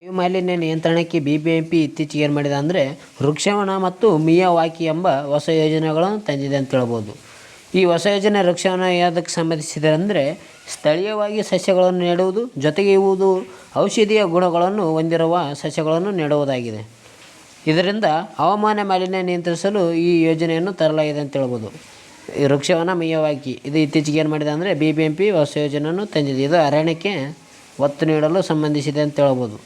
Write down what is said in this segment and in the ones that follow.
ವಾಯು ಮಾಲಿನ್ಯ ನಿಯಂತ್ರಣಕ್ಕೆ ಬಿಬಿಎಂಪಿ ಇತ್ತೀಚೆಗೆ ಏನು ಮಾಡಿದೆ ಅಂದರೆ ವೃಕ್ಷವನ ಮತ್ತು ಮಿಯಾವಾಕಿ ಎಂಬ ಹೊಸ ಯೋಜನೆಗಳನ್ನು ತಂದಿದೆ ಅಂತ ಹೇಳ್ಬೋದು. ಈ ಹೊಸ ಯೋಜನೆ ವೃಕ್ಷವನ ಯಾವುದಕ್ಕೆ ಸಂಬಂಧಿಸಿದೆ ಅಂದರೆ ಸ್ಥಳೀಯವಾಗಿ ಸಸ್ಯಗಳನ್ನು ನೆಡುವುದು, ಜೊತೆಗೆ ಇವುದು ಔಷಧೀಯ ಗುಣಗಳನ್ನು ಹೊಂದಿರುವ ಸಸ್ಯಗಳನ್ನು ನೆಡುವುದಾಗಿದೆ. ಇದರಿಂದ ಹವಾಮಾನ ಮಾಲಿನ್ಯ ನಿಯಂತ್ರಿಸಲು ಈ ಯೋಜನೆಯನ್ನು ತರಲಾಗಿದೆ ಅಂತ ಹೇಳ್ಬೋದು. ಈ ವೃಕ್ಷವನ ಮಿಯಾವಾಕಿ ಇದು ಇತ್ತೀಚೆಗೆ ಏನು ಮಾಡಿದೆ ಅಂದರೆ ಬಿಬಿಎಂಪಿ ಹೊಸ ಯೋಜನೆಯನ್ನು ತಂದಿದೆ. ಇದು ಅರಣ್ಯಕ್ಕೆ ಒತ್ತು ನೀಡಲು ಸಂಬಂಧಿಸಿದೆ ಅಂತ ಹೇಳ್ಬೋದು.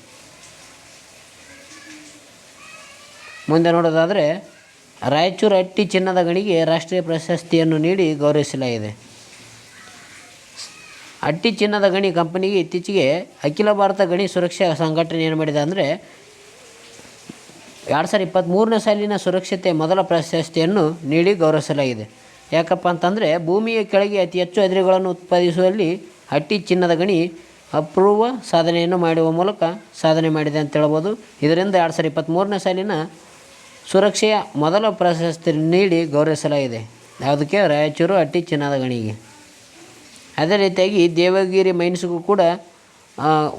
ಮುಂದೆ ನೋಡೋದಾದರೆ ರಾಯಚೂರು ಹಟ್ಟಿ ಚಿನ್ನದ ಗಣಿಗೆ ರಾಷ್ಟ್ರೀಯ ಪ್ರಶಸ್ತಿಯನ್ನು ನೀಡಿ ಗೌರವಿಸಲಾಗಿದೆ. ಹಟ್ಟಿ ಚಿನ್ನದ ಗಣಿ ಕಂಪನಿಗೆ ಇತ್ತೀಚೆಗೆ ಅಖಿಲ ಭಾರತ ಗಣಿ ಸುರಕ್ಷಾ ಸಂಘಟನೆ ಏನು ಮಾಡಿದೆ ಅಂದರೆ 2023ನೇ ಸಾಲಿನ ಸುರಕ್ಷತೆ ಮೊದಲ ಪ್ರಶಸ್ತಿಯನ್ನು ನೀಡಿ ಗೌರವಿಸಲಾಗಿದೆ. ಯಾಕಪ್ಪ ಅಂತಂದರೆ ಭೂಮಿಯ ಕೆಳಗೆ ಅತಿ ಹೆಚ್ಚು ಅದಿರುಗಳನ್ನು ಉತ್ಪಾದಿಸುವಲ್ಲಿ ಹಟ್ಟಿ ಚಿನ್ನದ ಗಣಿ ಅಪೂರ್ವ ಸಾಧನೆಯನ್ನು ಮಾಡುವ ಮೂಲಕ ಸಾಧನೆ ಮಾಡಿದೆ ಅಂತ ಹೇಳ್ಬೋದು. ಇದರಿಂದ 2023ನೇ ಸಾಲಿನ ಸುರಕ್ಷೆಯ ಮೊದಲ ಪ್ರಶಸ್ತಿ ನೀಡಿ ಗೌರವಿಸಲಾಗಿದೆ. ಯಾವುದಕ್ಕೆ? ರಾಯಚೂರು ಹಟ್ಟಿ ಚಿನ್ನದ ಗಣಿಗೆ. ಅದೇ ರೀತಿಯಾಗಿ ದೇವಗಿರಿ ಮೈನ್ಸ್ಗೂ ಕೂಡ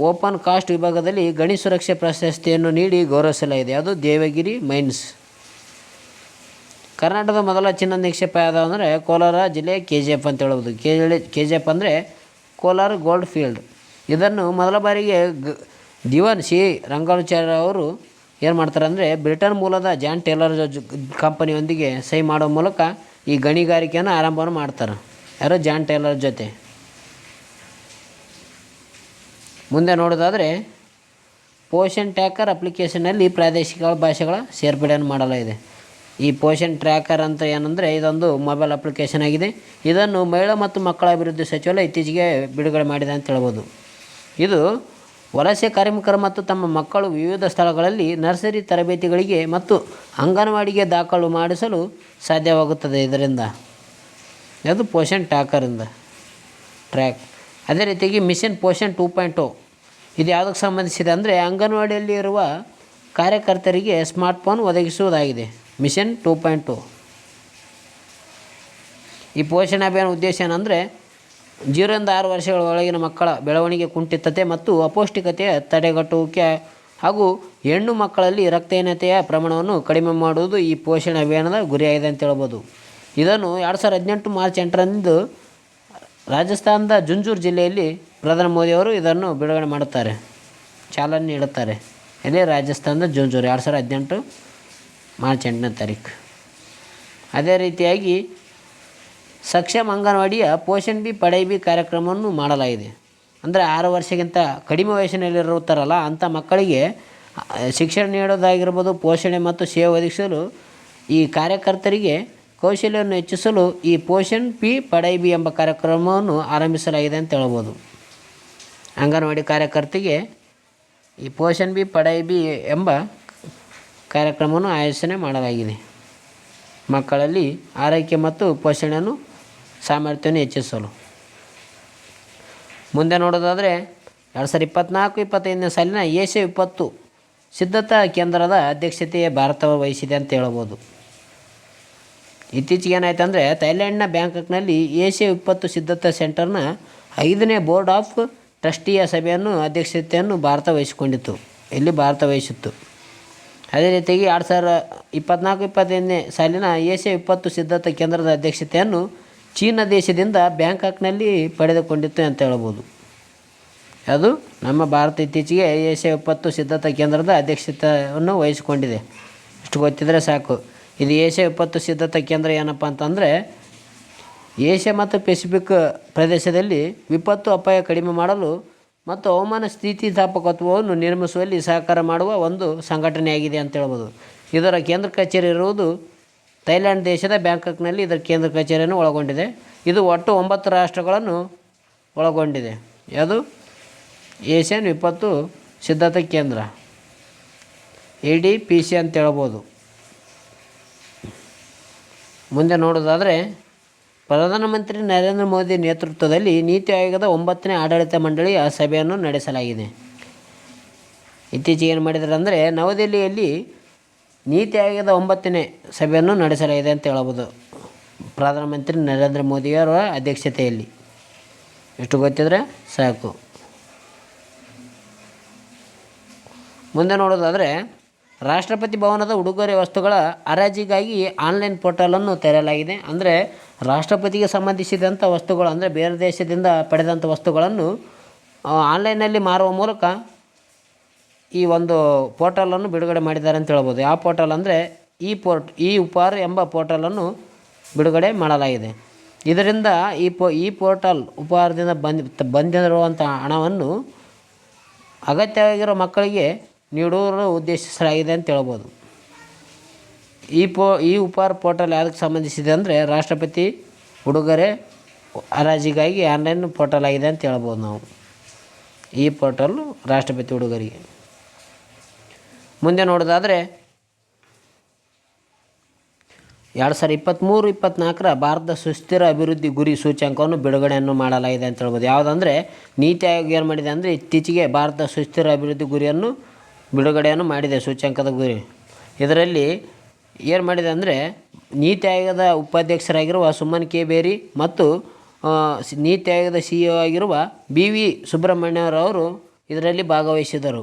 ಓಪನ್ ಕಾಸ್ಟ್ ವಿಭಾಗದಲ್ಲಿ ಗಣಿ ಸುರಕ್ಷೆ ಪ್ರಶಸ್ತಿಯನ್ನು ನೀಡಿ ಗೌರವಿಸಲಾಗಿದೆ. ಅದು ದೇವಗಿರಿ ಮೈನ್ಸ್. ಕರ್ನಾಟಕದ ಮೊದಲ ಚಿನ್ನದ ನಿಕ್ಷೇಪ ಯಾವುದು ಅಂದರೆ ಕೋಲಾರ ಜಿಲ್ಲೆ KGF ಅಂತ ಹೇಳ್ಬೋದು. KGF ಅಂದರೆ ಕೋಲಾರ ಗೋಲ್ಡ್ ಫೀಲ್ಡ್. ಇದನ್ನು ಮೊದಲ ಬಾರಿಗೆ ದಿವಾನ್ ಸಿ ರಂಗಾಚಾರ್ಯ ಅವರು ಏನು ಮಾಡ್ತಾರೆ ಅಂದರೆ ಬ್ರಿಟನ್ ಮೂಲದ ಜಾನ್ ಟೇಲರ್ ಕಂಪನಿಯೊಂದಿಗೆ ಸಹಿ ಮಾಡುವ ಮೂಲಕ ಈ ಗಣಿಗಾರಿಕೆಯನ್ನು ಆರಂಭವನ್ನು ಮಾಡ್ತಾರೆ. ಯಾರು? ಜಾನ್ ಟೇಲರ್ ಜೊತೆ. ಮುಂದೆ ನೋಡೋದಾದರೆ ಪೋಷನ್ ಟ್ರ್ಯಾಕರ್ ಅಪ್ಲಿಕೇಶನಲ್ಲಿ ಪ್ರಾದೇಶಿಕ ಭಾಷೆಗಳ ಸೇರ್ಪಡೆಯನ್ನು ಮಾಡಲಾಗಿದೆ. ಈ ಪೋಷನ್ ಟ್ರ್ಯಾಕರ್ ಅಂತ ಏನಂದರೆ ಇದೊಂದು ಮೊಬೈಲ್ ಅಪ್ಲಿಕೇಶನ್ ಆಗಿದೆ. ಇದನ್ನು ಮಹಿಳಾ ಮತ್ತು ಮಕ್ಕಳ ಅಭಿವೃದ್ಧಿ ಸಚಿವಾಲಯ ಇತ್ತೀಚೆಗೆ ಬಿಡುಗಡೆ ಮಾಡಿದೆ ಅಂತ ಹೇಳ್ಬೋದು. ಇದು ವಲಸೆ ಕಾರ್ಮಿಕರು ಮತ್ತು ತಮ್ಮ ಮಕ್ಕಳು ವಿವಿಧ ಸ್ಥಳಗಳಲ್ಲಿ ನರ್ಸರಿ ತರಬೇತಿಗಳಿಗೆ ಮತ್ತು ಅಂಗನವಾಡಿಗೆ ದಾಖಲು ಮಾಡಿಸಲು ಸಾಧ್ಯವಾಗುತ್ತದೆ ಇದರಿಂದ. ಅದು ಪೋಷನ್ ಟ್ರ್ಯಾಕ್. ಅದೇ ರೀತಿಯಾಗಿ ಮಿಷನ್ ಪೋಷನ್ 2.0 ಇದು ಯಾವುದಕ್ಕೆ ಸಂಬಂಧಿಸಿದೆ ಅಂದರೆ ಅಂಗನವಾಡಿಯಲ್ಲಿ ಇರುವ ಕಾರ್ಯಕರ್ತರಿಗೆ ಸ್ಮಾರ್ಟ್ಫೋನ್ ಒದಗಿಸುವುದಾಗಿದೆ. ಮಿಷನ್ 2.0. ಈ ಪೋಷಣ ಅಭಿಯಾನ ಉದ್ದೇಶ ಏನಂದರೆ 0 ರಿಂದ 6 ವರ್ಷಗಳ ಒಳಗಿನ ಮಕ್ಕಳ ಬೆಳವಣಿಗೆ ಕುಂಠಿತತೆ ಮತ್ತು ಅಪೌಷ್ಟಿಕತೆಯ ತಡೆಗಟ್ಟುವಿಕೆ ಹಾಗೂ ಹೆಣ್ಣು ಮಕ್ಕಳಲ್ಲಿ ರಕ್ತಹೀನತೆಯ ಪ್ರಮಾಣವನ್ನು ಕಡಿಮೆ ಮಾಡುವುದು ಈ ಪೋಷಣ ಅಭಿಯಾನದ ಗುರಿಯಾಗಿದೆ ಅಂತ ಹೇಳ್ಬೋದು. ಇದನ್ನು 2018 ಮಾರ್ಚ್ 8ರಂದು ರಾಜಸ್ಥಾನದ ಜುಂಜುರು ಜಿಲ್ಲೆಯಲ್ಲಿ ಪ್ರಧಾನಿ ಮೋದಿಯವರು ಇದನ್ನು ಬಿಡುಗಡೆ ಮಾಡುತ್ತಾರೆ, ಚಾಲನೆ ನೀಡುತ್ತಾರೆ. ಇಲ್ಲಿ ರಾಜಸ್ಥಾನದ ಜುಂಜುರು 2018 ಮಾರ್ಚ್ 8ನೇ ತಾರೀಕು. ಅದೇ ರೀತಿಯಾಗಿ ಸಕ್ಷಮ ಅಂಗನವಾಡಿಯ ಪೋಷಣ್ ಬಿ ಪಡೈ ಬಿ ಕಾರ್ಯಕ್ರಮವನ್ನು ಮಾಡಲಾಗಿದೆ. ಅಂದರೆ 6 ವರ್ಷಕ್ಕಿಂತ ಕಡಿಮೆ ವಯಸ್ಸಿನಲ್ಲಿರುತ್ತಾರಲ್ಲ ಅಂಥ ಮಕ್ಕಳಿಗೆ ಶಿಕ್ಷಣ ನೀಡೋದಾಗಿರ್ಬೋದು, ಪೋಷಣೆ ಮತ್ತು ಸೇವೆ ಒದಗಿಸಲು ಈ ಕಾರ್ಯಕರ್ತರಿಗೆ ಕೌಶಲ್ಯವನ್ನು ಹೆಚ್ಚಿಸಲು ಈ ಪೋಷಣ್ ಬಿ ಪಡೈ ಬಿ ಎಂಬ ಕಾರ್ಯಕ್ರಮವನ್ನು ಆರಂಭಿಸಲಾಗಿದೆ ಅಂತ ಹೇಳ್ಬೋದು. ಅಂಗನವಾಡಿ ಕಾರ್ಯಕರ್ತೆಗೆ ಈ ಪೋಷಣ್ ಬಿ ಪಡೈ ಬಿ ಎಂಬ ಕಾರ್ಯಕ್ರಮವನ್ನು ಆಯೋಜನೆ ಮಾಡಲಾಗಿದೆ. ಮಕ್ಕಳಲ್ಲಿ ಆರೈಕೆ ಮತ್ತು ಪೋಷಣೆಯನ್ನು ಸಾಮರ್ಥ್ಯವನ್ನು ಹೆಚ್ಚಿಸಲು. ಮುಂದೆ ನೋಡೋದಾದರೆ 2024-25ನೇ ಸಾಲಿನ ಏಷ್ಯಾ ವಿಪತ್ತು ಸಿದ್ಧತಾ ಕೇಂದ್ರದ ಅಧ್ಯಕ್ಷತೆಯ ಭಾರತ ವಹಿಸಿದೆ ಅಂತ ಹೇಳ್ಬೋದು. ಇತ್ತೀಚೆಗೆ ಏನಾಯ್ತು ಅಂದರೆ ಥೈಲ್ಯಾಂಡ್ನ ಬ್ಯಾಂಕಾಕ್ನಲ್ಲಿ ಏಷ್ಯಾ ವಿಪತ್ತು ಸಿದ್ಧತಾ ಸೆಂಟರ್ನ 5ನೇ ಬೋರ್ಡ್ ಆಫ್ ಟ್ರಸ್ಟಿಯ ಸಭೆಯನ್ನು ಅಧ್ಯಕ್ಷತೆಯನ್ನು ಭಾರತ ವಹಿಸಿಕೊಂಡಿತ್ತು. ಇಲ್ಲಿ ಭಾರತ ವಹಿಸಿತ್ತು. ಅದೇ ರೀತಿಯಾಗಿ 2024-25ನೇ ಸಾಲಿನ ಏಷ್ಯಾ ವಿಪತ್ತು ಸಿದ್ಧತಾ ಕೇಂದ್ರದ ಅಧ್ಯಕ್ಷತೆಯನ್ನು ಚೀನಾ ದೇಶದಿಂದ ಬ್ಯಾಂಕಾಕ್ನಲ್ಲಿ ಪಡೆದುಕೊಂಡಿತ್ತು ಅಂತ ಹೇಳ್ಬೋದು. ಅದು ನಮ್ಮ ಭಾರತ ಇತ್ತೀಚೆಗೆ ಏಷ್ಯಾ ವಿಪತ್ತು ಸಿದ್ಧತಾ ಕೇಂದ್ರದ ಅಧ್ಯಕ್ಷತೆಯನ್ನು ವಹಿಸಿಕೊಂಡಿದೆ. ಇಷ್ಟು ಗೊತ್ತಿದ್ದರೆ ಸಾಕು. ಇದು ಏಷ್ಯಾ ವಿಪತ್ತು ಸಿದ್ಧತಾ ಕೇಂದ್ರ ಏನಪ್ಪ ಅಂತಂದರೆ ಏಷ್ಯಾ ಮತ್ತು ಪೆಸಿಫಿಕ್ ಪ್ರದೇಶದಲ್ಲಿ ವಿಪತ್ತು ಅಪಾಯ ಕಡಿಮೆ ಮಾಡಲು ಮತ್ತು ಹವಾಮಾನ ಸ್ಥಿತಿಸ್ಥಾಪಕತ್ವವನ್ನು ನಿರ್ಮಿಸುವಲ್ಲಿ ಸಹಕಾರ ಮಾಡುವ ಒಂದು ಸಂಘಟನೆಯಾಗಿದೆ ಅಂತ ಹೇಳ್ಬೋದು. ಇದರ ಕೇಂದ್ರ ಕಚೇರಿ ಇರುವುದು ಥೈಲ್ಯಾಂಡ್ ದೇಶದ ಬ್ಯಾಂಕಾಕ್ನಲ್ಲಿ ಇದರ ಕೇಂದ್ರ ಕಚೇರಿಯನ್ನು ಒಳಗೊಂಡಿದೆ. ಇದು ಒಟ್ಟು 9 ರಾಷ್ಟ್ರಗಳನ್ನು ಒಳಗೊಂಡಿದೆ. ಯಾವುದು? ಏಷ್ಯನ್ ವಿಪತ್ತು ಸಿದ್ಧತಾ ಕೇಂದ್ರ, ADPC ಅಂತ ಹೇಳ್ಬೋದು. ಮುಂದೆ ನೋಡೋದಾದರೆ ಪ್ರಧಾನಮಂತ್ರಿ ನರೇಂದ್ರ ಮೋದಿ ನೇತೃತ್ವದಲ್ಲಿ ನೀತಿ ಆಯೋಗದ 9ನೇ ಆಡಳಿತ ಮಂಡಳಿಯ ಸಭೆಯನ್ನು ನಡೆಸಲಾಗಿದೆ. ಇತ್ತೀಚೆಗೆ ಏನು ಮಾಡಿದ್ದಾರೆ ಅಂದರೆ ನವದೆಹಲಿಯಲ್ಲಿ ನೀತಿ ಆಯೋಗದ 9ನೇ ಸಭೆಯನ್ನು ನಡೆಸಲಾಗಿದೆ ಅಂತ ಹೇಳ್ಬೋದು ಪ್ರಧಾನಮಂತ್ರಿ ನರೇಂದ್ರ ಮೋದಿಯವರ ಅಧ್ಯಕ್ಷತೆಯಲ್ಲಿ. ಇಷ್ಟು ಗೊತ್ತಿದ್ರೆ ಸಾಕು. ಮುಂದೆ ನೋಡೋದಾದರೆ ರಾಷ್ಟ್ರಪತಿ ಭವನದ ಉಡುಗೊರೆ ವಸ್ತುಗಳ ಹರಾಜಿಗಾಗಿ ಆನ್ಲೈನ್ ಪೋರ್ಟಲನ್ನು ತೆರೆಯಲಾಗಿದೆ. ಅಂದರೆ ರಾಷ್ಟ್ರಪತಿಗೆ ಸಂಬಂಧಿಸಿದಂಥ ವಸ್ತುಗಳು, ಅಂದರೆ ಬೇರೆ ದೇಶದಿಂದ ಪಡೆದಂಥ ವಸ್ತುಗಳನ್ನು ಆನ್ಲೈನಲ್ಲಿ ಮಾರುವ ಮೂಲಕ ಈ ಒಂದು ಪೋರ್ಟಲನ್ನು ಬಿಡುಗಡೆ ಮಾಡಿದ್ದಾರೆ ಅಂತ ಹೇಳ್ಬೋದು. ಯಾವ ಪೋರ್ಟಲ್ ಅಂದರೆ ಈ ಉಪಹಾರ ಎಂಬ ಪೋರ್ಟಲನ್ನು ಬಿಡುಗಡೆ ಮಾಡಲಾಗಿದೆ. ಇದರಿಂದ ಈ ಪೋರ್ಟಲ್ ಉಪಹಾರದಿಂದ ಬಂದಿರುವಂಥ ಹಣವನ್ನು ಅಗತ್ಯವಾಗಿರೋ ಮಕ್ಕಳಿಗೆ ನೀಡಲು ಉದ್ದೇಶಿಸಲಾಗಿದೆ ಅಂತ ಹೇಳ್ಬೋದು. ಈ ಉಪಹಾರ ಪೋರ್ಟಲ್ ಯಾವುದಕ್ಕೆ ಸಂಬಂಧಿಸಿದೆ ಅಂದರೆ ರಾಷ್ಟ್ರಪತಿ ಉಡುಗೊರೆ ಹರಾಜಿಗಾಗಿ ಆನ್ಲೈನ್ ಪೋರ್ಟಲ್ ಆಗಿದೆ ಅಂತ ಹೇಳ್ಬೋದು ನಾವು. ಈ ಪೋರ್ಟಲ್ಲು ರಾಷ್ಟ್ರಪತಿ ಉಡುಗೊರೆಗೆ. ಮುಂದೆ ನೋಡೋದಾದರೆ 2023-24 ಭಾರತದ ಸುಸ್ಥಿರ ಅಭಿವೃದ್ಧಿ ಗುರಿ ಸೂಚ್ಯಂಕವನ್ನು ಬಿಡುಗಡೆಯನ್ನು ಮಾಡಲಾಗಿದೆ ಅಂತ ಹೇಳ್ಬೋದು. ಯಾವುದಂದರೆ ನೀತಿ ಆಯೋಗ ಏನು ಮಾಡಿದೆ ಅಂದರೆ ಇತ್ತೀಚೆಗೆ ಭಾರತದ ಸುಸ್ಥಿರ ಅಭಿವೃದ್ಧಿ ಗುರಿಯನ್ನು ಬಿಡುಗಡೆಯನ್ನು ಮಾಡಿದೆ, ಸೂಚ್ಯಂಕದ ಗುರಿ. ಇದರಲ್ಲಿ ಏನು ಮಾಡಿದೆ ಅಂದರೆ ನೀತಿ ಆಯೋಗದ ಉಪಾಧ್ಯಕ್ಷರಾಗಿರುವ ಸುಮನ್ ಕೆ ಬೇರಿ ಮತ್ತು ನೀತಿ ಆಯೋಗದ CEO ಆಗಿರುವ BV ಸುಬ್ರಹ್ಮಣ್ಯರವರು ಇದರಲ್ಲಿ ಭಾಗವಹಿಸಿದರು.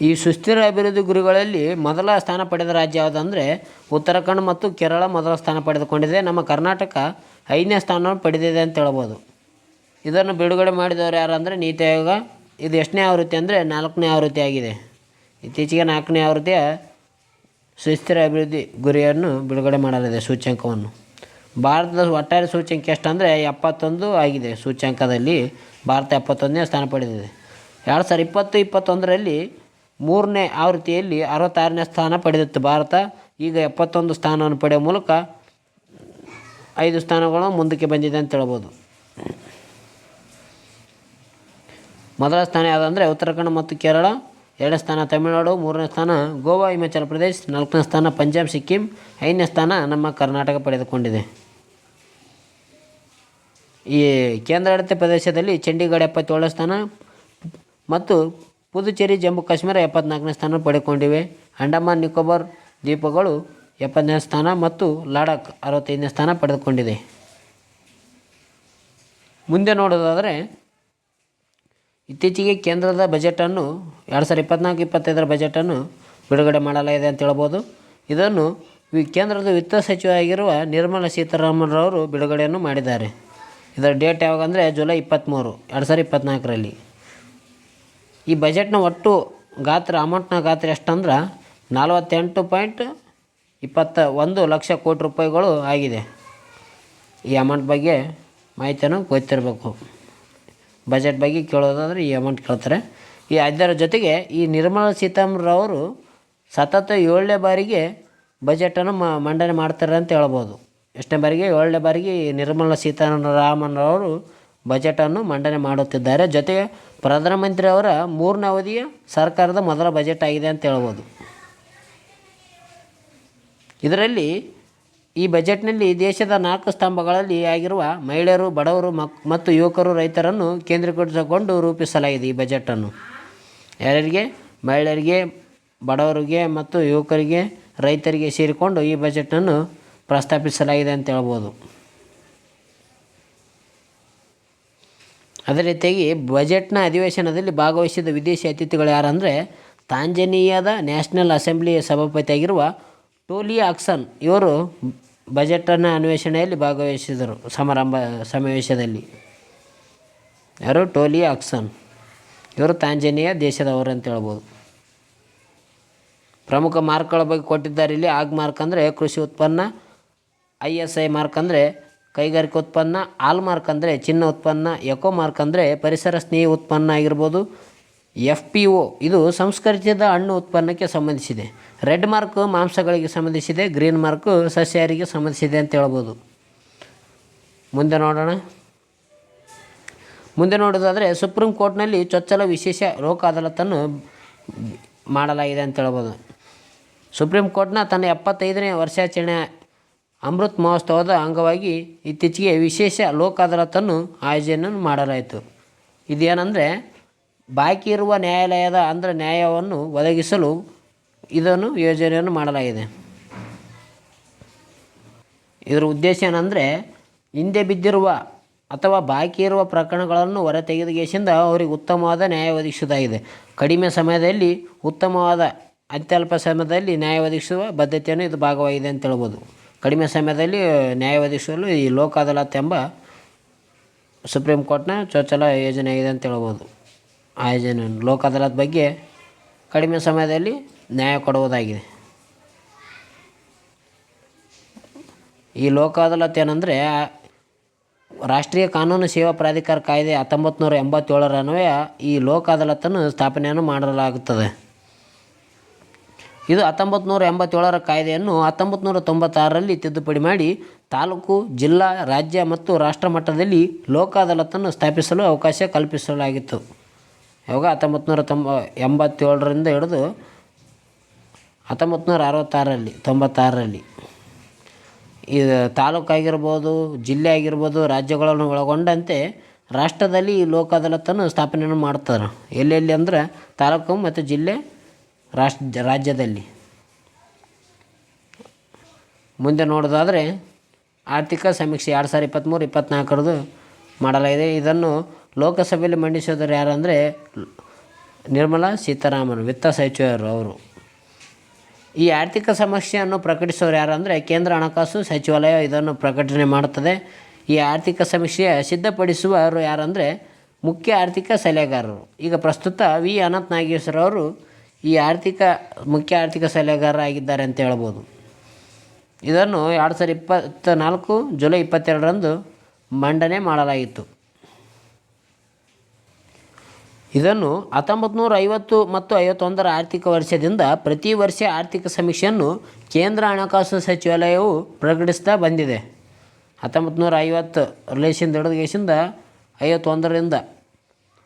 ಈ ಸುಸ್ಥಿರ ಅಭಿವೃದ್ಧಿ ಗುರಿಗಳಲ್ಲಿ ಮೊದಲ ಸ್ಥಾನ ಪಡೆದ ರಾಜ್ಯ ಯಾವುದಂದರೆ ಉತ್ತರಾಖಂಡ್ ಮತ್ತು ಕೇರಳ ಮೊದಲ ಸ್ಥಾನ ಪಡೆದುಕೊಂಡಿದೆ. ನಮ್ಮ ಕರ್ನಾಟಕ 5ನೇ ಸ್ಥಾನವನ್ನು ಪಡೆದಿದೆ ಅಂತ ಹೇಳ್ಬೋದು. ಇದನ್ನು ಬಿಡುಗಡೆ ಮಾಡಿದವರು ಯಾರು ಅಂದರೆ ನೀತಿ ಆಯೋಗ. ಇದು ಎಷ್ಟನೇ ಆವೃತ್ತಿ ಅಂದರೆ 4ನೇ ಆವೃತ್ತಿ ಆಗಿದೆ. ಇತ್ತೀಚೆಗೆ 4ನೇ ಆವೃತ್ತಿಯ ಸುಸ್ಥಿರ ಅಭಿವೃದ್ಧಿ ಗುರಿಯನ್ನು ಬಿಡುಗಡೆ ಮಾಡಲಿದೆ ಸೂಚ್ಯಂಕವನ್ನು. ಭಾರತದ ಒಟ್ಟಾರೆ ಸೂಚ್ಯಂಕ ಎಷ್ಟು ಅಂದರೆ 71 ಆಗಿದೆ. ಸೂಚ್ಯಂಕದಲ್ಲಿ ಭಾರತ 71ನೇ ಸ್ಥಾನ ಪಡೆದಿದೆ. 2020-21ರಲ್ಲಿ 3ನೇ ಆವೃತ್ತಿಯಲ್ಲಿ 66ನೇ ಸ್ಥಾನ ಪಡೆದಿತ್ತು ಭಾರತ. ಈಗ 71 ಸ್ಥಾನವನ್ನು ಪಡೆಯುವ ಮೂಲಕ 5 ಸ್ಥಾನಗಳು ಮುಂದಕ್ಕೆ ಬಂದಿದೆ ಅಂತ ಹೇಳ್ಬೋದು. ಮೊದಲ ಸ್ಥಾನ ಯಾವುದಂದರೆ ಉತ್ತರಾಖಂಡ್ ಮತ್ತು ಕೇರಳ, 2ನೇ ಸ್ಥಾನ ತಮಿಳುನಾಡು, 3ನೇ ಸ್ಥಾನ ಗೋವಾ ಹಿಮಾಚಲ ಪ್ರದೇಶ್, 4ನೇ ಸ್ಥಾನ ಪಂಜಾಬ್ ಸಿಕ್ಕಿಂ, 5ನೇ ಸ್ಥಾನ ನಮ್ಮ ಕರ್ನಾಟಕ ಪಡೆದುಕೊಂಡಿದೆ. ಈ ಕೇಂದ್ರಾಡಳಿತ ಪ್ರದೇಶದಲ್ಲಿ ಚಂಡೀಗಢ 77ನೇ ಸ್ಥಾನ ಮತ್ತು ಪುದುಚೇರಿ ಜಮ್ಮು ಕಾಶ್ಮೀರ 74ನೇ ಸ್ಥಾನ ಪಡೆದುಕೊಂಡಿವೆ. ಅಂಡಮಾನ್ ನಿಕೋಬಾರ್ ದ್ವೀಪಗಳು 70ನೇ ಸ್ಥಾನ ಮತ್ತು ಲಡಾಖ್ 65ನೇ ಸ್ಥಾನ ಪಡೆದುಕೊಂಡಿದೆ. ಮುಂದೆ ನೋಡೋದಾದರೆ ಇತ್ತೀಚೆಗೆ ಕೇಂದ್ರದ ಬಜೆಟನ್ನು 2024-25ರ ಬಜೆಟನ್ನು ಬಿಡುಗಡೆ ಮಾಡಲಾಗಿದೆ ಅಂತ ಹೇಳ್ಬೋದು. ಇದನ್ನು ಕೇಂದ್ರದ ವಿತ್ತ ಸಚಿವ ಆಗಿರುವ ನಿರ್ಮಲಾ ಸೀತಾರಾಮನ್ರವರು ಬಿಡುಗಡೆಯನ್ನು ಮಾಡಿದ್ದಾರೆ. ಇದರ ಡೇಟ್ ಯಾವಾಗ ಅಂದರೆ ಜುಲೈ 23, 2024ರಲ್ಲಿ. ಈ ಬಜೆಟ್ನ ಒಟ್ಟು ಅಮೌಂಟ್ನ ಗಾತ್ರ ಎಷ್ಟಂದ್ರೆ 48.21 ಲಕ್ಷ ಕೋಟಿ ರೂಪಾಯಿಗಳು ಆಗಿದೆ. ಈ ಅಮೌಂಟ್ ಬಗ್ಗೆ ಮಾಹಿತಿಯನ್ನು ಗೊತ್ತಿರಬೇಕು. ಬಜೆಟ್ ಬಗ್ಗೆ ಕೇಳೋದಾದರೆ ಈ ಅಮೌಂಟ್ ಕೇಳ್ತಾರೆ. ಅದರ ಜೊತೆಗೆ ಈ ನಿರ್ಮಲಾ ಸೀತಾರಾಮನ್ರವರು ಸತತ 7ನೇ ಬಾರಿಗೆ ಬಜೆಟನ್ನು ಮಂಡನೆ ಮಾಡ್ತಾರೆ ಅಂತ ಹೇಳ್ಬೋದು. ಎಷ್ಟನೇ ಬಾರಿಗೆ? 7ನೇ ಬಾರಿಗೆ ನಿರ್ಮಲಾ ಸೀತಾರಾಮನ್ರವರು ಬಜೆಟನ್ನು ಮಂಡನೆ ಮಾಡುತ್ತಿದ್ದಾರೆ. ಜೊತೆಗೆ ಪ್ರಧಾನಮಂತ್ರಿ ಅವರ 3ನೇ ಅವಧಿಯ ಸರ್ಕಾರದ ಮೊದಲ ಬಜೆಟ್ ಆಗಿದೆ ಅಂತ ಹೇಳ್ಬೋದು. ಇದರಲ್ಲಿ ಈ ಬಜೆಟ್ನಲ್ಲಿ ದೇಶದ 4 ಸ್ತಂಭಗಳಲ್ಲಿ ಆಗಿರುವ ಮಹಿಳೆಯರು, ಬಡವರು ಮತ್ತು ಯುವಕರು, ರೈತರನ್ನು ಕೇಂದ್ರೀಕರಿಸಿಕೊಂಡು ರೂಪಿಸಲಾಗಿದೆ. ಈ ಬಜೆಟನ್ನು ಯಾರಿಗೆ? ಮಹಿಳೆಯರಿಗೆ, ಬಡವರಿಗೆ ಮತ್ತು ಯುವಕರಿಗೆ, ರೈತರಿಗೆ ಸೇರಿಕೊಂಡು ಈ ಬಜೆಟನ್ನು ಪ್ರಸ್ತಾಪಿಸಲಾಗಿದೆ ಅಂತ ಹೇಳ್ಬೋದು. ಅದೇ ರೀತಿಯಾಗಿ ಬಜೆಟ್ನ ಅಧಿವೇಶನದಲ್ಲಿ ಭಾಗವಹಿಸಿದ ವಿದೇಶಿ ಅತಿಥಿಗಳು ಯಾರಂದರೆ ತಾಂಜಾನಿಯಾದ ನ್ಯಾಷನಲ್ ಅಸೆಂಬ್ಲಿಯ ಸಭಾಪತಿಯಾಗಿರುವ ಟೋಲಿಯಾ ಅಕ್ಸನ್ ಇವರು ಬಜೆಟನ್ನು ಅನ್ವೇಷಣೆಯಲ್ಲಿ ಭಾಗವಹಿಸಿದರು. ಸಮಾವೇಶದಲ್ಲಿ ಯಾರು? ಟೋಲಿಯಾ ಅಕ್ಸನ್. ಇವರು ತಾಂಜಾನಿಯಾ ದೇಶದವರು ಅಂತ ಹೇಳ್ಬೋದು. ಪ್ರಮುಖ ಮಾರ್ಕ್ಗಳ ಬಗ್ಗೆ ಕೊಟ್ಟಿದ್ದಾರೆ ಇಲ್ಲಿ. ಆಗ್ ಮಾರ್ಕ್ ಅಂದರೆ ಕೃಷಿ ಉತ್ಪನ್ನ, ISI ಮಾರ್ಕ್ ಅಂದರೆ ಕೈಗಾರಿಕಾ ಉತ್ಪನ್ನ, ಆಲ್ ಮಾರ್ಕ್ ಅಂದರೆ ಚಿನ್ನ ಉತ್ಪನ್ನ, ಎಕೋ ಮಾರ್ಕ್ ಅಂದರೆ ಪರಿಸರ ಸ್ನೇಹಿ ಉತ್ಪನ್ನ ಆಗಿರ್ಬೋದು, FPO ಇದು ಸಂಸ್ಕರಿಸಿದ ಹಣ್ಣು ಉತ್ಪನ್ನಕ್ಕೆ ಸಂಬಂಧಿಸಿದೆ, ರೆಡ್ ಮಾರ್ಕ್ ಮಾಂಸಗಳಿಗೆ ಸಂಬಂಧಿಸಿದೆ, ಗ್ರೀನ್ ಮಾರ್ಕ್ ಸಸ್ಯಾಹಾರಿಗೆ ಸಂಬಂಧಿಸಿದೆ ಅಂತ ಹೇಳ್ಬೋದು. ಮುಂದೆ ನೋಡೋದಾದರೆ ಸುಪ್ರೀಂ ಕೋರ್ಟ್ನಲ್ಲಿ ಚೊಚ್ಚಲ ವಿಶೇಷ ಲೋಕ ಅದಾಲತನ್ನು ಮಾಡಲಾಗಿದೆ ಅಂತ ಹೇಳ್ಬೋದು. ಸುಪ್ರೀಂ ಕೋರ್ಟ್ನ ತನ್ನ 75ನೇ ವರ್ಷಾಚರಣೆ ಅಮೃತ್ ಮಹೋತ್ಸವದ ಅಂಗವಾಗಿ ಇತ್ತೀಚೆಗೆ ವಿಶೇಷ ಲೋಕ ಅದಾಲತನ್ನು ಆಯೋಜನೆ ಮಾಡಲಾಯಿತು. ಇದೇನೆಂದರೆ ಬಾಕಿ ಇರುವ ನ್ಯಾಯವನ್ನು ಒದಗಿಸಲು ಇದನ್ನು ಯೋಜನೆಯನ್ನು ಮಾಡಲಾಗಿದೆ. ಇದರ ಉದ್ದೇಶ ಏನಂದರೆ ಹಿಂದೆ ಬಿದ್ದಿರುವ ಅಥವಾ ಬಾಕಿ ಇರುವ ಪ್ರಕರಣಗಳನ್ನು ಹೊರತೆಗೆದುಗೆಸಿಂದ ಅವರಿಗೆ ಉತ್ತಮವಾದ ನ್ಯಾಯ ಒದಗಿಸುವುದಾಗಿದೆ. ಕಡಿಮೆ ಸಮಯದಲ್ಲಿ ಉತ್ತಮವಾದ ಅತ್ಯಲ್ಪ ಸಮಯದಲ್ಲಿ ನ್ಯಾಯ ಒದಗಿಸುವ ಬದ್ಧತೆಯನ್ನು ಇದು ಭಾಗವಾಗಿದೆ ಅಂತ ಹೇಳ್ಬೋದು. ಕಡಿಮೆ ಸಮಯದಲ್ಲಿ ನ್ಯಾಯ ಒದಗಿಸಲು ಈ ಲೋಕ್ ಅದಾಲತ್ ಎಂಬ ಸುಪ್ರೀಂ ಕೋರ್ಟ್ನ ಚೊಚ್ಚಲ ಯೋಜನೆ ಆಗಿದೆ ಅಂತ ಹೇಳ್ಬೋದು. ಆ ಯೋಜನೆ ಲೋಕ್ ಅದಾಲತ್ ಬಗ್ಗೆ ಕಡಿಮೆ ಸಮಯದಲ್ಲಿ ನ್ಯಾಯ ಕೊಡುವುದಾಗಿದೆ. ಈ ಲೋಕ್ ಅದಾಲತ್ ಏನಂದರೆ ರಾಷ್ಟ್ರೀಯ ಕಾನೂನು ಸೇವಾ ಪ್ರಾಧಿಕಾರ ಕಾಯ್ದೆ 1987 ಅನ್ವಯ ಈ ಲೋಕ್ ಅದಾಲತನ್ನು ಸ್ಥಾಪನೆಯನ್ನು ಮಾಡಲಾಗುತ್ತದೆ. ಇದು 1987 ಕಾಯ್ದೆಯನ್ನು 1996 ತಿದ್ದುಪಡಿ ಮಾಡಿ ತಾಲೂಕು, ಜಿಲ್ಲಾ, ರಾಜ್ಯ ಮತ್ತು ರಾಷ್ಟ್ರ ಮಟ್ಟದಲ್ಲಿ ಲೋಕ್ ಅದಾಲತನ್ನು ಸ್ಥಾಪಿಸಲು ಅವಕಾಶ ಕಲ್ಪಿಸಲಾಗಿತ್ತು. ಯಾವಾಗ 1987 ಹಿಡಿದು 1996 ಇದು ತಾಲೂಕು ಆಗಿರ್ಬೋದು, ಜಿಲ್ಲೆ ಆಗಿರ್ಬೋದು, ರಾಜ್ಯಗಳನ್ನು ಒಳಗೊಂಡಂತೆ ರಾಷ್ಟ್ರದಲ್ಲಿ ಈ ಲೋಕ್ ಅದಾಲತನ್ನು ಸ್ಥಾಪನೆಯನ್ನು ಮಾಡ್ತಾರೆ. ಎಲ್ಲೆಲ್ಲಿ ಅಂದ್ರೆ ತಾಲೂಕು ಮತ್ತು ಜಿಲ್ಲೆ, ರಾಜ್ಯದಲ್ಲಿ. ಮುಂದೆ ನೋಡೋದಾದರೆ ಆರ್ಥಿಕ ಸಮೀಕ್ಷೆ 2023-24 ಮಾಡಲಾಗಿದೆ. ಇದನ್ನು ಲೋಕಸಭೆಯಲ್ಲಿ ಮಂಡಿಸೋರು ಯಾರಂದರೆ ನಿರ್ಮಲಾ ಸೀತಾರಾಮನ್, ವಿತ್ತ ಸಚಿವರು ಅವರು. ಈ ಆರ್ಥಿಕ ಸಮೀಕ್ಷೆಯನ್ನು ಪ್ರಕಟಿಸೋರು ಯಾರಂದರೆ ಕೇಂದ್ರ ಹಣಕಾಸು ಸಚಿವಾಲಯ ಇದನ್ನು ಪ್ರಕಟಣೆ ಮಾಡುತ್ತದೆ. ಈ ಆರ್ಥಿಕ ಸಮೀಕ್ಷೆ ಸಿದ್ಧಪಡಿಸುವವರು ಯಾರಂದರೆ ಮುಖ್ಯ ಆರ್ಥಿಕ ಸಲಹೆಗಾರರು. ಈಗ ಪ್ರಸ್ತುತ ವಿ ಅನಂತ್ ನಾಗೇಶ್ವರ ಅವರು ಈ ಮುಖ್ಯ ಆರ್ಥಿಕ ಸಲಹೆಗಾರ ಆಗಿದ್ದಾರೆ ಅಂತ ಹೇಳ್ಬೋದು. ಇದನ್ನು 2024 ಜುಲೈ 22 ಮಂಡನೆ ಮಾಡಲಾಗಿತ್ತು. ಇದನ್ನು 1950 ಮತ್ತು 51 ಆರ್ಥಿಕ ವರ್ಷದಿಂದ ಪ್ರತಿ ವರ್ಷ ಆರ್ಥಿಕ ಸಮೀಕ್ಷೆಯನ್ನು ಕೇಂದ್ರ ಹಣಕಾಸು ಸಚಿವಾಲಯವು ಪ್ರಕಟಿಸ್ತಾ ಬಂದಿದೆ. 1950 ಹಿಡಿದುಗೆಸಿಂದ 51ರಿಂದ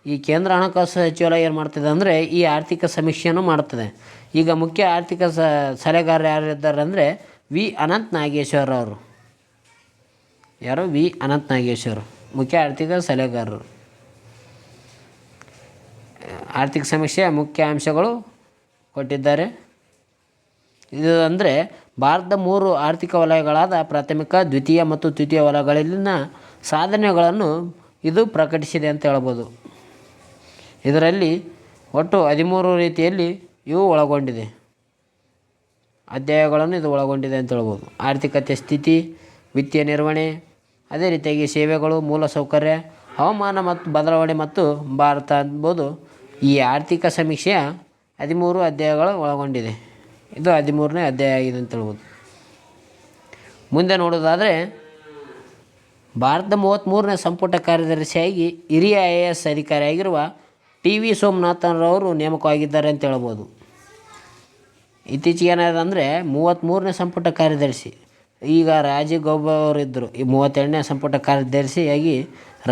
ಈ ಕೇಂದ್ರ ಹಣಕಾಸು ಸಚಿವಾಲಯ ಏನು ಮಾಡ್ತದೆ ಅಂದರೆ ಈ ಆರ್ಥಿಕ ಸಮೀಕ್ಷೆಯನ್ನು ಮಾಡ್ತದೆ. ಈಗ ಮುಖ್ಯ ಆರ್ಥಿಕ ಸಲಹೆಗಾರ ಯಾರಿದ್ದಾರೆ ಅಂದರೆ ವಿ ಅನಂತ್ ನಾಗೇಶ್ವರ್ ಅವರು. ಯಾರು? ವಿ ಅನಂತ್ ನಾಗೇಶ್ವರ್ ಮುಖ್ಯ ಆರ್ಥಿಕ ಸಲಹೆಗಾರರು. ಆರ್ಥಿಕ ಸಮೀಕ್ಷೆಯ ಮುಖ್ಯ ಅಂಶಗಳು ಕೊಟ್ಟಿದ್ದಾರೆ. ಇದು ಅಂದರೆ ಭಾರತದ 3 ಆರ್ಥಿಕ ವಲಯಗಳಾದ ಪ್ರಾಥಮಿಕ, ದ್ವಿತೀಯ ಮತ್ತು ತೃತೀಯ ವಲಯಗಳಲ್ಲಿನ ಸಾಧನೆಗಳನ್ನು ಇದು ಪ್ರಕಟಿಸಿದೆ ಅಂತ ಹೇಳ್ಬೋದು. ಇದರಲ್ಲಿ ಒಟ್ಟು 13 ರೀತಿಯಲ್ಲಿ ಇವು ಒಳಗೊಂಡಿದೆ, ಅಧ್ಯಾಯಗಳನ್ನು ಇದು ಒಳಗೊಂಡಿದೆ ಅಂತ ಹೇಳ್ಬೋದು. ಆರ್ಥಿಕತೆ ಸ್ಥಿತಿ, ವಿತ್ತೀಯ ನಿರ್ವಹಣೆ, ಅದೇ ರೀತಿಯಾಗಿ ಸೇವೆಗಳು, ಮೂಲಸೌಕರ್ಯ, ಹವಾಮಾನ ಮತ್ತು ಬದಲಾವಣೆ ಮತ್ತು ಭಾರತ ಅನ್ಬೋದು ಈ ಆರ್ಥಿಕ ಸಮೀಕ್ಷೆಯ 13 ಅಧ್ಯಾಯಗಳು ಒಳಗೊಂಡಿದೆ. ಇದು 13ನೇ ಅಧ್ಯಾಯ ಆಗಿದೆ ಅಂತ ಹೇಳ್ಬೋದು. ಮುಂದೆ ನೋಡೋದಾದರೆ ಭಾರತದ 33ನೇ ಸಂಪುಟ ಕಾರ್ಯದರ್ಶಿಯಾಗಿ ಹಿರಿಯ IAS ಅಧಿಕಾರಿಯಾಗಿರುವ TV ಸೋಮನಾಥನ್ರವರು ನೇಮಕವಾಗಿದ್ದಾರೆ ಅಂತ ಹೇಳ್ಬೋದು. ಇತ್ತೀಚೆಗೆ ಏನಾದಂದರೆ 33ನೇ ಸಂಪುಟ ಕಾರ್ಯದರ್ಶಿ ಈಗ ರಾಜೀವ್ ಗೌಬಾ ಅವರಿದ್ದರು. ಈ 32ನೇ ಸಂಪುಟ ಕಾರ್ಯದರ್ಶಿಯಾಗಿ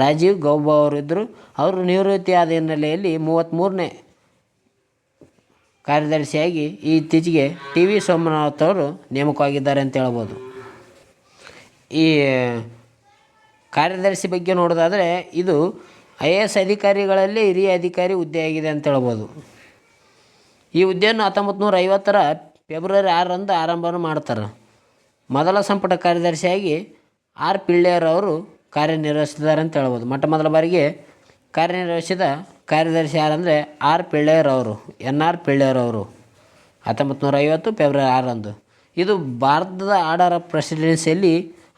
ರಾಜೀವ್ ಗೌಬಾ ಅವರಿದ್ದರು. ಅವರು ನಿವೃತ್ತಿ ಆದ ಹಿನ್ನೆಲೆಯಲ್ಲಿ 33ನೇ ಕಾರ್ಯದರ್ಶಿಯಾಗಿ ಇತ್ತೀಚೆಗೆ TV ಸೋಮನಾಥ್ ಅವರು ನೇಮಕವಾಗಿದ್ದಾರೆ ಅಂತ ಹೇಳ್ಬೋದು. ಈ ಕಾರ್ಯದರ್ಶಿ ಬಗ್ಗೆ ನೋಡೋದಾದರೆ ಇದು IAS ಅಧಿಕಾರಿಗಳಲ್ಲಿ ಹಿರಿಯ ಅಧಿಕಾರಿ ಹುದ್ದೆಯಾಗಿದೆ ಅಂತ ಹೇಳ್ಬೋದು. ಈ ಹುದ್ದೆಯನ್ನು 1950 ಫೆಬ್ರವರಿ 6 ಆರಂಭವನ್ನು ಮಾಡ್ತಾರೆ. ಮೊದಲ ಸಂಪುಟ ಕಾರ್ಯದರ್ಶಿಯಾಗಿ R ಪಿಳ್ಳೆಯರವರು ಕಾರ್ಯನಿರ್ವಹಿಸಿದ್ದಾರೆ ಅಂತ ಹೇಳ್ಬೋದು. ಮೊದಲ ಬಾರಿಗೆ ಕಾರ್ಯನಿರ್ವಹಿಸಿದ ಕಾರ್ಯದರ್ಶಿ ಯಾರಂದರೆ R ಪಿಳ್ಳೆಯರವರು, NR ಪಿಳ್ಳೆಯರವರು 1950 ಫೆಬ್ರವರಿ 6. ಇದು ಭಾರತದ ಆರ್ಡರ್ ಆಫ್ ಪ್ರೆಸಿಡೆನ್ಸಿಯಲ್ಲಿ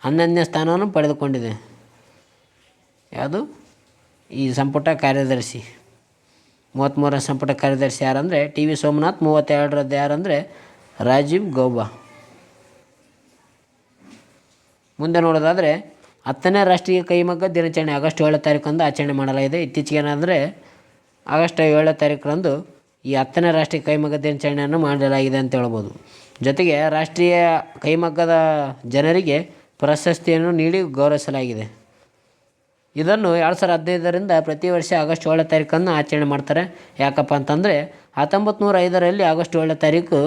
11ನೇ ಸ್ಥಾನವನ್ನು ಪಡೆದುಕೊಂಡಿದೆ. ಯಾವುದು? ಈ ಸಂಪುಟ ಕಾರ್ಯದರ್ಶಿ 33ನೇ ಸಂಪುಟ ಕಾರ್ಯದರ್ಶಿ ಯಾರಂದರೆ TV ಸೋಮನಾಥ್. 32ರದ್ದು ಯಾರಂದರೆ ರಾಜೀವ್ ಗೌಬಾ. ಮುಂದೆ ನೋಡೋದಾದರೆ 10ನೇ ರಾಷ್ಟ್ರೀಯ ಕೈಮಗ್ಗ ದಿನಾಚರಣೆ ಆಗಸ್ಟ್ 7 ಆಚರಣೆ ಮಾಡಲಾಗಿದೆ. ಇತ್ತೀಚೆಗೆ ಏನಂದರೆ ಆಗಸ್ಟ್ 7 ಈ 10ನೇ ರಾಷ್ಟ್ರೀಯ ಕೈಮಗ್ಗ ದಿನಾಚರಣೆಯನ್ನು ಮಾಡಲಾಗಿದೆ ಅಂತ ಹೇಳ್ಬೋದು. ಜೊತೆಗೆ ರಾಷ್ಟ್ರೀಯ ಕೈಮಗ್ಗದ ಜನರಿಗೆ ಪ್ರಶಸ್ತಿಯನ್ನು ನೀಡಿ ಗೌರವಿಸಲಾಗಿದೆ. ಇದನ್ನು 2015ರಿಂದ ಪ್ರತಿ ವರ್ಷ ಆಗಸ್ಟ್ 7 ಆಚರಣೆ ಮಾಡ್ತಾರೆ. ಯಾಕಪ್ಪ ಅಂತಂದರೆ 1905 ಆಗಸ್ಟ್ 7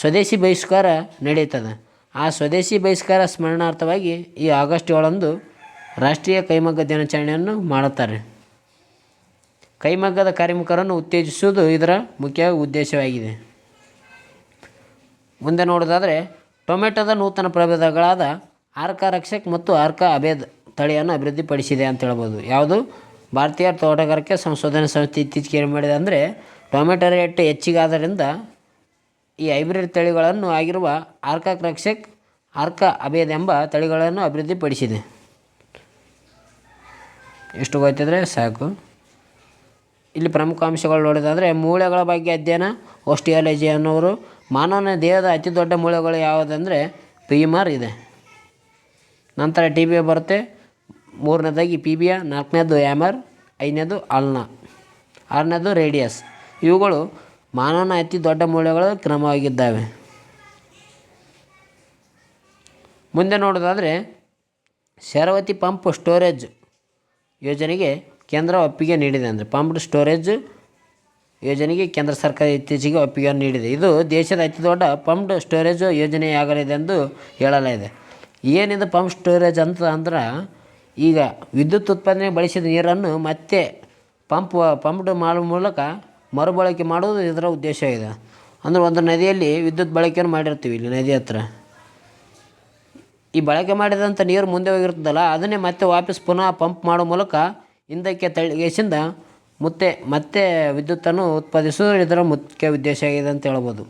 ಸ್ವದೇಶಿ ಬಹಿಷ್ಕಾರ ನಡೆಯುತ್ತದೆ. ಆ ಸ್ವದೇಶಿ ಬಹಿಷ್ಕಾರ ಸ್ಮರಣಾರ್ಥವಾಗಿ ಈ ಆಗಸ್ಟ್ 7 ರಾಷ್ಟ್ರೀಯ ಕೈಮಗ್ಗ ದಿನಾಚರಣೆಯನ್ನು ಮಾಡುತ್ತಾರೆ. ಕೈಮಗ್ಗದ ಕಾರ್ಮಿಕರನ್ನು ಉತ್ತೇಜಿಸುವುದು ಇದರ ಮುಖ್ಯ ಉದ್ದೇಶವಾಗಿದೆ. ಮುಂದೆ ನೋಡೋದಾದರೆ ಟೊಮೆಟೊದ ನೂತನ ಪ್ರಭೇದಗಳಾದ ಆರ್ಕ ರಕ್ಷಕ್ ಮತ್ತು ಆರ್ಕ ಅಭೇದ್ ತಳಿಯನ್ನು ಅಭಿವೃದ್ಧಿಪಡಿಸಿದೆ ಅಂತ ಹೇಳ್ಬೋದು. ಯಾವುದು? ಭಾರತೀಯ ತೋಟಗಾರಿಕೆ ಸಂಶೋಧನಾ ಸಂಸ್ಥೆ ಇತ್ತೀಚೆಗೆ ಏನು ಮಾಡಿದೆ ಅಂದರೆ ಟೊಮೆಟೊ ರೇಟ್ ಹೆಚ್ಚಿಗಾದ್ದರಿಂದ ಈ ಹೈಬ್ರಿಡ್ ತಳಿಗಳನ್ನು ಆಗಿರುವ ಆರ್ಕಾ ಕ್ರಕ್ಷಕ್, ಆರ್ಕಾ ಅಬೇದ್ ಎಂಬ ತಳಿಗಳನ್ನು ಅಭಿವೃದ್ಧಿಪಡಿಸಿದೆ. ಎಷ್ಟು ಗೊತ್ತಿದ್ರೆ ಸಾಕು. ಇಲ್ಲಿ ಪ್ರಮುಖ ಅಂಶಗಳು ನೋಡೋದಾದರೆ ಮೂಳೆಗಳ ಬಗ್ಗೆ ಅಧ್ಯಯನ ಓಸ್ಟಿಯಾಲಜಿ ಅನ್ನೋರು. ಮಾನವನ ದೇಹದ ಅತಿ ದೊಡ್ಡ ಮೂಳೆಗಳು ಯಾವುದಂದರೆ ಫೀಮರ್ ಇದೆ. ನಂತರ ಟಿಬಿಯಾ ಬರುತ್ತೆ, ಮೂರನೇದಾಗಿ ಪಿಬಿಯಾ, ನಾಲ್ಕನೇದು ಹ್ಯಾಮರ್, ಐದನೇದು ಅಲ್ನಾ, ಆರನೇದು ರೇಡಿಯಸ್. ಇವುಗಳು ಮಾನವನ ಅತಿ ದೊಡ್ಡ ಮೂಳೆಗಳು ಕ್ರಮವಾಗಿದ್ದಾವೆ. ಮುಂದೆ ನೋಡೋದಾದರೆ ಶರಾವತಿ ಪಂಪ್ ಸ್ಟೋರೇಜ್ ಯೋಜನೆಗೆ ಕೇಂದ್ರ ಒಪ್ಪಿಗೆ ನೀಡಿದೆ. ಅಂದರೆ ಪಂಪ್ಡ್ ಸ್ಟೋರೇಜ್ ಯೋಜನೆಗೆ ಕೇಂದ್ರ ಸರ್ಕಾರ ಇತ್ತೀಚೆಗೆ ಒಪ್ಪಿಗೆಯನ್ನು ನೀಡಿದೆ. ಇದು ದೇಶದ ಅತಿ ದೊಡ್ಡ ಪಂಪ್ಡ್ ಸ್ಟೋರೇಜ್ ಯೋಜನೆಯಾಗಲಿದೆ ಎಂದು ಹೇಳಲಾಗಿದೆ. ಏನಿದೆ ಪಂಪ್ ಸ್ಟೋರೇಜ್ ಅಂದ್ರೆ ಈಗ ವಿದ್ಯುತ್ ಉತ್ಪಾದನೆ ಬಳಸಿದ ನೀರನ್ನು ಮತ್ತೆ ಪಂಪ್ಡ್ ಮಾಡುವ ಮೂಲಕ ಮರುಬಳಕೆ ಮಾಡುವುದು ಇದರ ಉದ್ದೇಶ ಇದೆ. ಅಂದರೆ ಒಂದು ನದಿಯಲ್ಲಿ ವಿದ್ಯುತ್ ಬಳಕೆಯನ್ನು ಮಾಡಿರ್ತೀವಿ, ಇಲ್ಲಿ ನದಿ ಹತ್ರ ಈ ಬಳಕೆ ಮಾಡಿದಂಥ ನೀರು ಮುಂದೆ ಹೋಗಿರ್ತದಲ್ಲ, ಅದನ್ನೇ ಮತ್ತೆ ವಾಪಸ್ ಪುನಃ ಪಂಪ್ ಮಾಡೋ ಮೂಲಕ ಹಿಂದಕ್ಕೆ ತಳ್ಳಿಗೆಸಿಂದ ಮತ್ತೆ ವಿದ್ಯುತ್ತನ್ನು ಉತ್ಪಾದಿಸುವುದು ಇದರ ಮುಖ್ಯ ಉದ್ದೇಶ ಆಗಿದೆ ಅಂತ ಹೇಳ್ಬೋದು.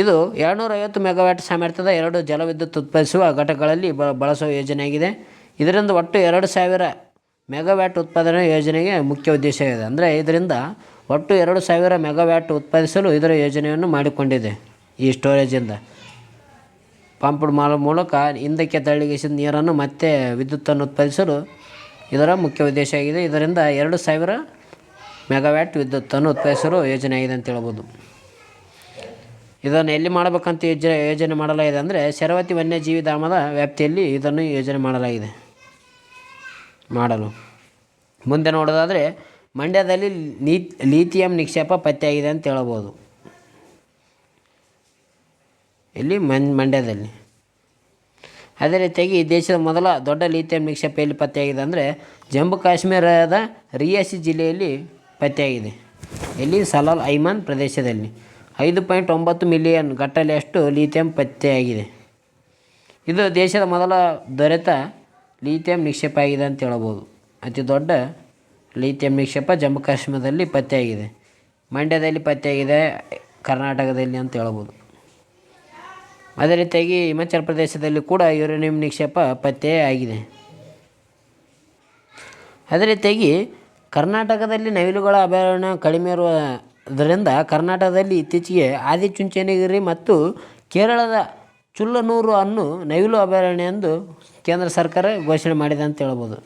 ಇದು 250 ಮೆಗಾವ್ಯಾಟ್ ಸಾಮರ್ಥ್ಯದ 2 ಜಲವಿದ್ಯುತ್ ಉತ್ಪಾದಿಸುವ ಘಟಕಗಳಲ್ಲಿ ಬಳಸುವ ಯೋಜನೆಯಾಗಿದೆ. ಇದರಿಂದ ಒಟ್ಟು 2000 ಮೆಗಾವ್ಯಾಟ್ ಉತ್ಪಾದನೆ ಯೋಜನೆಗೆ ಮುಖ್ಯ ಉದ್ದೇಶವಿದೆ. ಅಂದರೆ ಇದರಿಂದ ಒಟ್ಟು 2000 ಮೆಗಾವ್ಯಾಟ್ ಉತ್ಪಾದಿಸಲು ಇದರ ಯೋಜನೆಯನ್ನು ಮಾಡಿಕೊಂಡಿದೆ. ಈ ಸ್ಟೋರೇಜಿಂದ ಪಂಪ್ಡ್ ಮಾಡುವ ಮೂಲಕ ಹಿಂದಕ್ಕೆ ತಳ್ಳಿಗೆಸಿದ ನೀರನ್ನು ಮತ್ತೆ ವಿದ್ಯುತ್ತನ್ನು ಉತ್ಪಾದಿಸಲು ಇದರ ಮುಖ್ಯ ಉದ್ದೇಶ ಆಗಿದೆ. ಇದರಿಂದ 2000 ಮೆಗಾವ್ಯಾಟ್ ವಿದ್ಯುತ್ತನ್ನು ಉತ್ಪಾದಿಸಲು ಯೋಜನೆ ಆಗಿದೆ ಅಂತ ಹೇಳ್ಬೋದು. ಇದನ್ನು ಎಲ್ಲಿ ಮಾಡಬೇಕಂತ ಯೋಜನೆ ಮಾಡಲಾಗಿದೆ ಅಂದರೆ ಶರಾವತಿ ವನ್ಯಜೀವಿ ಧಾಮದ ವ್ಯಾಪ್ತಿಯಲ್ಲಿ ಇದನ್ನು ಯೋಜನೆ ಮಾಡಲಾಗಿದೆ ಮಾಡಲು. ಮುಂದೆ ನೋಡೋದಾದರೆ ಮಂಡ್ಯದಲ್ಲಿ ಲಿಥಿಯಂ ನಿಕ್ಷೇಪ ಪತ್ತೆಯಾಗಿದೆ ಅಂತ ಹೇಳ್ಬೋದು. ಇಲ್ಲಿ ಮಂಡ್ಯದಲ್ಲಿ. ಅದೇ ರೀತಿಯಾಗಿ ದೇಶದ ಮೊದಲ ದೊಡ್ಡ ಲಿಥಿಯಂ ನಿಕ್ಷೇಪ ಎಲ್ಲಿ ಪತ್ತೆಯಾಗಿದೆ ಅಂದರೆ ಜಮ್ಮು ಕಾಶ್ಮೀರದ ರಿಯಾಸಿ ಜಿಲ್ಲೆಯಲ್ಲಿ ಪತ್ತೆಯಾಗಿದೆ. ಇಲ್ಲಿ ಸಲಾಲ್ ಐಮನ್ ಪ್ರದೇಶದಲ್ಲಿ 5.9 ಮಿಲಿಯನ್ ಗಟ್ಟಲೆಯಷ್ಟು ಲಿಥಿಯಂ ಪತ್ತೆಯಾಗಿದೆ. ಇದು ದೇಶದ ಮೊದಲ ದೊರೆತ ಲಿಥಿಯಂ ನಿಕ್ಷೇಪ ಆಗಿದೆ ಅಂತ ಹೇಳ್ಬೋದು. ಅತಿ ದೊಡ್ಡ ಲಿಥಿಯಂ ನಿಕ್ಷೇಪ ಜಮ್ಮು ಕಾಶ್ಮೀರದಲ್ಲಿ ಪತ್ತೆಯಾಗಿದೆ, ಮಂಡ್ಯದಲ್ಲಿ ಪತ್ತೆಯಾಗಿದೆ, ಕರ್ನಾಟಕದಲ್ಲಿ ಅಂತ ಹೇಳ್ಬೋದು. ಅದೇ ರೀತಿಯಾಗಿ ಹಿಮಾಚಲ ಪ್ರದೇಶದಲ್ಲಿ ಕೂಡ ಯುರೇನಿಯಂ ನಿಕ್ಷೇಪ ಪತ್ತೆ ಆಗಿದೆ. ಅದೇ ರೀತಿಯಾಗಿ ಕರ್ನಾಟಕದಲ್ಲಿ ನವಿಲುಗಳ ಅಭಯಾರಣ್ಯ ಕಡಿಮೆ ಇರುವುದರಿಂದ ಕರ್ನಾಟಕದಲ್ಲಿ ಇತ್ತೀಚೆಗೆ ಆದಿಚುಂಚನಗಿರಿ ಮತ್ತು ಕೇರಳದ ಚುಲ್ಲನೂರು ಅನ್ನು ನವಿಲು ಅಭಯಾರಣ್ಯ ಎಂದು ಕೇಂದ್ರ ಸರ್ಕಾರ ಘೋಷಣೆ ಮಾಡಿದೆ ಅಂತ ಹೇಳ್ಬೋದು.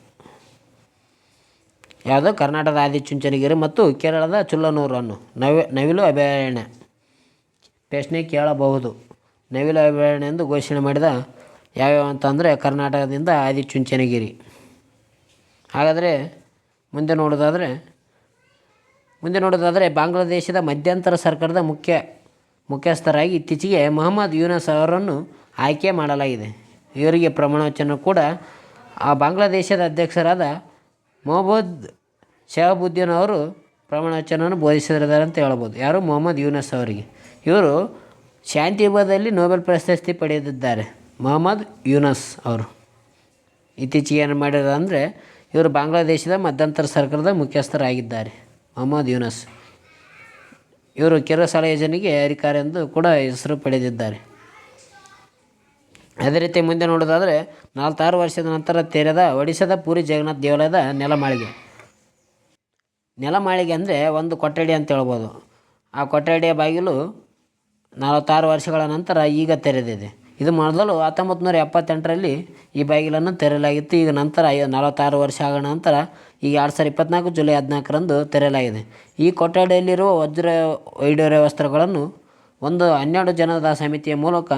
ಯಾವುದು? ಕರ್ನಾಟಕದ ಆದಿಚುಂಚನಗಿರಿ ಮತ್ತು ಕೇರಳದ ಚುಲ್ಲನೂರು ಅನ್ನು ನವಿಲು ಅಭಯಾರಣ್ಯ. ಪ್ರಶ್ನೆ ಕೇಳಬಹುದು, ನವಿಲು ಅಭಯಾರಣ್ಯ ಎಂದು ಘೋಷಣೆ ಮಾಡಿದ ಯಾವ್ಯಾವ ಅಂತಂದರೆ ಕರ್ನಾಟಕದಿಂದ ಆದಿಚುಂಚನಗಿರಿ. ಹಾಗಾದರೆ ಮುಂದೆ ನೋಡೋದಾದರೆ ಬಾಂಗ್ಲಾದೇಶದ ಮಧ್ಯಂತರ ಸರ್ಕಾರದ ಮುಖ್ಯಸ್ಥರಾಗಿ ಇತ್ತೀಚೆಗೆ ಮೊಹಮ್ಮದ್ ಯೂನಸ್ ಅವರನ್ನು ಆಯ್ಕೆ ಮಾಡಲಾಗಿದೆ. ಇವರಿಗೆ ಪ್ರಮಾಣವಚನ ಕೂಡ ಆ ಬಾಂಗ್ಲಾದೇಶದ ಅಧ್ಯಕ್ಷರಾದ ಮೊಹಮ್ಮದ್ ಶಹಾಬುದ್ದೀನ್ ಅವರು ಪ್ರಮಾಣವಚನವನ್ನು ಬೋಧಿಸಿದ್ದಾರೆ ಅಂತ ಹೇಳ್ಬೋದು. ಯಾರು? ಮೊಹಮ್ಮದ್ ಯೂನಸ್ ಅವರಿಗೆ. ಇವರು ಶಾಂತಿ ವಿಭಾಗದಲ್ಲಿ ನೊಬೆಲ್ ಪ್ರಶಸ್ತಿ ಪಡೆದಿದ್ದಾರೆ. ಮೊಹಮ್ಮದ್ ಯೂನಸ್ ಅವರು ಇತ್ತೀಚೆಗೆ ಏನು ಮಾಡಿದ್ದಾರೆ ಅಂದರೆ ಇವರು ಬಾಂಗ್ಲಾದೇಶದ ಮಧ್ಯಂತರ ಸರ್ಕಾರದ ಮುಖ್ಯಸ್ಥರಾಗಿದ್ದಾರೆ. ಮೊಹಮ್ಮದ್ ಯೂನಸ್ ಇವರು ಕಿರುಸಾಲ ಯೋಜನೆಗೆ ಅಧಿಕಾರಿ ಎಂದು ಕೂಡ ಹೆಸರು ಪಡೆದಿದ್ದಾರೆ. ಅದೇ ರೀತಿ ಮುಂದೆ ನೋಡೋದಾದರೆ 46 ವರ್ಷದ ನಂತರ ತೆರೆದ ಒಡಿಶಾದ ಪೂರಿ ಜಗನ್ನಾಥ ದೇವಾಲಯದ ನೆಲಮಾಳಿಗೆ ಅಂದರೆ ಒಂದು ಕೊಠಡಿ ಅಂತ ಹೇಳ್ಬೋದು. ಆ ಕೊಠಡಿಯ ಬಾಗಿಲು 46 ವರ್ಷಗಳ ನಂತರ ಈಗ ತೆರೆದಿದೆ. ಇದು ಮೊದಲು 1978ರಲ್ಲಿ ಈ ಬಾಗಿಲನ್ನು ತೆರೆಯಲಾಗಿತ್ತು. ಈಗ ನಂತರ 46 ವರ್ಷ ಆದ ನಂತರ ಈಗ 2024 ಜುಲೈ 14ರಂದು ತೆರೆಯಲಾಗಿದೆ. ಈ ಕೊಠಡಿಯಲ್ಲಿರುವ ವೈಡೂರ್ಯ ವಸ್ತ್ರಗಳನ್ನು 12 ಜನದ ಸಮಿತಿಯ ಮೂಲಕ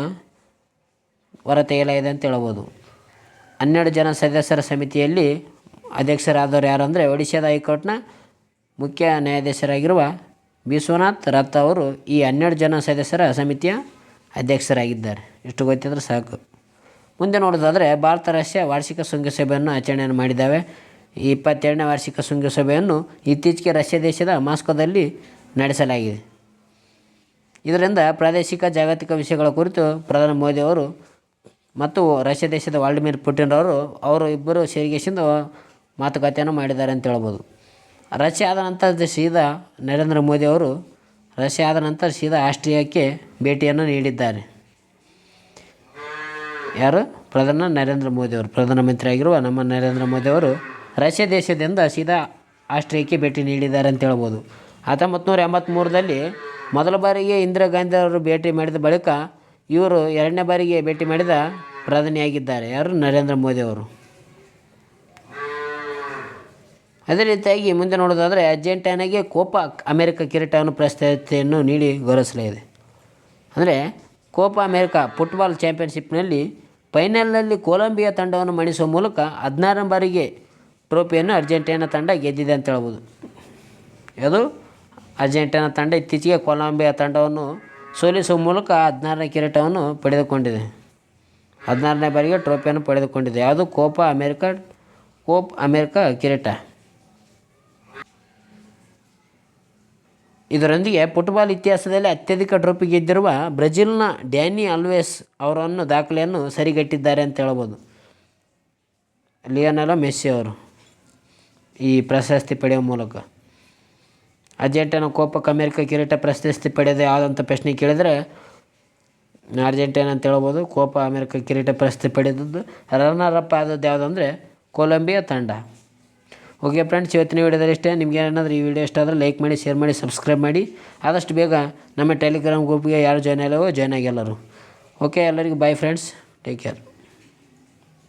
ಹೊರತೆಗೆಯಲಾಗಿದೆ ಅಂತ ಹೇಳ್ಬೋದು. 12 ಜನ ಸದಸ್ಯರ ಸಮಿತಿಯಲ್ಲಿ ಅಧ್ಯಕ್ಷರಾದವರು ಯಾರು ಅಂದರೆ ಒಡಿಶಾದ ಹೈಕೋರ್ಟ್ನ ಮುಖ್ಯ ನ್ಯಾಯಾಧೀಶರಾಗಿರುವ ವಿಶ್ವನಾಥ್ ರಥ್ ಅವರು ಈ 12 ಜನ ಸದಸ್ಯರ ಸಮಿತಿಯ ಅಧ್ಯಕ್ಷರಾಗಿದ್ದಾರೆ. ಇಷ್ಟು ಗೊತ್ತಿದ್ರೆ ಸಾಕು. ಮುಂದೆ ನೋಡೋದಾದರೆ ಭಾರತ ರಷ್ಯಾ ವಾರ್ಷಿಕ ಶೃಂಗಸಭೆಯನ್ನು ಆಚರಣೆಯನ್ನು ಮಾಡಿದ್ದಾವೆ. ಈ 22ನೇ ವಾರ್ಷಿಕ ಶೃಂಗಸಭೆಯನ್ನು ಇತ್ತೀಚೆಗೆ ರಷ್ಯಾ ದೇಶದ ಮಾಸ್ಕೋದಲ್ಲಿ ನಡೆಸಲಾಗಿದೆ. ಇದರಿಂದ ಪ್ರಾದೇಶಿಕ ಜಾಗತಿಕ ವಿಷಯಗಳ ಕುರಿತು ಪ್ರಧಾನಿ ಮೋದಿ ಅವರು ಮತ್ತು ರಷ್ಯಾ ದೇಶದ ವ್ಲಾದಿಮಿರ್ ಪುಟಿನ್ ಅವರು ಇಬ್ಬರು ಸೇರಿಗೆಸಿಂದ ಮಾತುಕತೆಯನ್ನು ಮಾಡಿದ್ದಾರೆ ಅಂತ ಹೇಳ್ಬೋದು. ರಷ್ಯಾ ಆದ ನಂತರ ಸೀದಾ ಆಸ್ಟ್ರಿಯಾಕ್ಕೆ ಭೇಟಿಯನ್ನು ನೀಡಿದ್ದಾರೆ. ಯಾರು? ಪ್ರಧಾನಮಂತ್ರಿ ಆಗಿರುವ ನಮ್ಮ ನರೇಂದ್ರ ಮೋದಿಯವರು ರಷ್ಯಾ ದೇಶದಿಂದ ಸೀದಾ ಆಸ್ಟ್ರಿಯಾಕ್ಕೆ ಭೇಟಿ ನೀಡಿದ್ದಾರೆ ಅಂತ ಹೇಳ್ಬೋದು. 1983ರಲ್ಲಿ ಮೊದಲ ಬಾರಿಗೆ ಇಂದಿರಾ ಗಾಂಧಿ ಅವರು ಭೇಟಿ ಮಾಡಿದ ಬಳಿಕ ಇವರು ಎರಡನೇ ಬಾರಿಗೆ ಭೇಟಿ ಮಾಡಿದ ಪ್ರಧಾನಿಯಾಗಿದ್ದಾರೆ. ಯಾರು? ನರೇಂದ್ರ ಮೋದಿಯವರು. ಅದೇ ರೀತಿಯಾಗಿ ಮುಂದೆ ನೋಡೋದಾದರೆ ಅರ್ಜೆಂಟೈನಾಗೆ ಕೋಪಾ ಅಮೆರಿಕ ಕಿರೀಟವನ್ನು ಪ್ರಶಸ್ತಿಯನ್ನು ನೀಡಿ ಗೌರವಿಸಲಾಗಿದೆ. ಅಂದರೆ ಕೋಪಾ ಅಮೆರಿಕ ಫುಟ್ಬಾಲ್ ಚಾಂಪಿಯನ್ಶಿಪ್ನಲ್ಲಿ ಫೈನಲ್ನಲ್ಲಿ ಕೊಲಂಬಿಯಾ ತಂಡವನ್ನು ಮಣಿಸುವ ಮೂಲಕ 16ನೇ ಬಾರಿಗೆ ಟ್ರೋಫಿಯನ್ನು ಅರ್ಜೆಂಟೈನಾ ತಂಡ ಗೆದ್ದಿದೆ ಅಂತ ಹೇಳ್ಬೋದು. ಅದು ಅರ್ಜೆಂಟೈನಾ ತಂಡ ಇತ್ತೀಚೆಗೆ ಕೊಲಂಬಿಯಾ ತಂಡವನ್ನು ಸೋಲಿಸುವ ಮೂಲಕ 16ನೇ ಕಿರೀಟವನ್ನು ಪಡೆದುಕೊಂಡಿದೆ. 16ನೇ ಬಾರಿಗೆ ಟ್ರೋಫಿಯನ್ನು ಪಡೆದುಕೊಂಡಿದೆ. ಯಾವುದು? ಕೋಪ್ ಅಮೆರಿಕ ಕಿರೀಟ. ಇದರೊಂದಿಗೆ ಫುಟ್ಬಾಲ್ ಇತಿಹಾಸದಲ್ಲಿ ಅತ್ಯಧಿಕ ಟ್ರೋಫಿ ಗೆದ್ದಿರುವ ಬ್ರೆಜಿಲ್ನ ಡ್ಯಾನಿ ಅಲ್ವೇಸ್ ಅವರನ್ನು ದಾಖಲೆಯನ್ನು ಸರಿಗಟ್ಟಿದ್ದಾರೆ ಅಂತ ಹೇಳ್ಬೋದು. ಲಿಯೋನೆಲ್ ಮೆಸ್ಸಿ ಅವರು ಈ ಪ್ರಶಸ್ತಿ ಪಡೆಯುವ ಮೂಲಕ ಅರ್ಜೆಂಟೈನಾ ಕೋಪಾ ಅಮೆರಿಕ ಕಿರೀಟ ಪ್ರಶಸ್ತಿ ಪಡೆಯೋದು ಯಾವುದಂತ ಪ್ರಶ್ನೆ ಕೇಳಿದರೆ ಅರ್ಜೆಂಟೈನಾ ಅಂತ ಹೇಳ್ಬೋದು. ಕೋಪಾ ಅಮೆರಿಕ ಕಿರೀಟ ಪ್ರಶಸ್ತಿ ಪಡೆದದ್ದು ರನ್ನರ್ ಅಪ್ ಆದದ್ದು ಯಾವುದಂದರೆ ಕೊಲಂಬಿಯಾ ತಂಡ. ಓಕೆ ಫ್ರೆಂಡ್ಸ್, ಇವತ್ತಿನ ವಿಡಿಯೋದಲ್ಲಿ ಇಷ್ಟೇ. ನಿಮ್ಗೆ ಏನಾದರೂ ಈ ವಿಡಿಯೋ ಇಷ್ಟ ಆದರೆ ಲೈಕ್ ಮಾಡಿ, ಶೇರ್ ಮಾಡಿ, ಸಬ್ಸ್ಕ್ರೈಬ್ ಮಾಡಿ. ಆದಷ್ಟು ಬೇಗ ನಮ್ಮ ಟೆಲಿಗ್ರಾಮ್ ಗ್ರೂಪ್ಗೆ ಯಾರು ಜಾಯ್ನ್ ಆಗಿಲ್ಲವೋ ಜಾಯ್ನ್ ಆಗಿ ಎಲ್ಲರೂ. ಓಕೆ, ಎಲ್ಲರಿಗೂ ಬಾಯ್ ಫ್ರೆಂಡ್ಸ್, ಟೇಕ್ ಕೇರ್.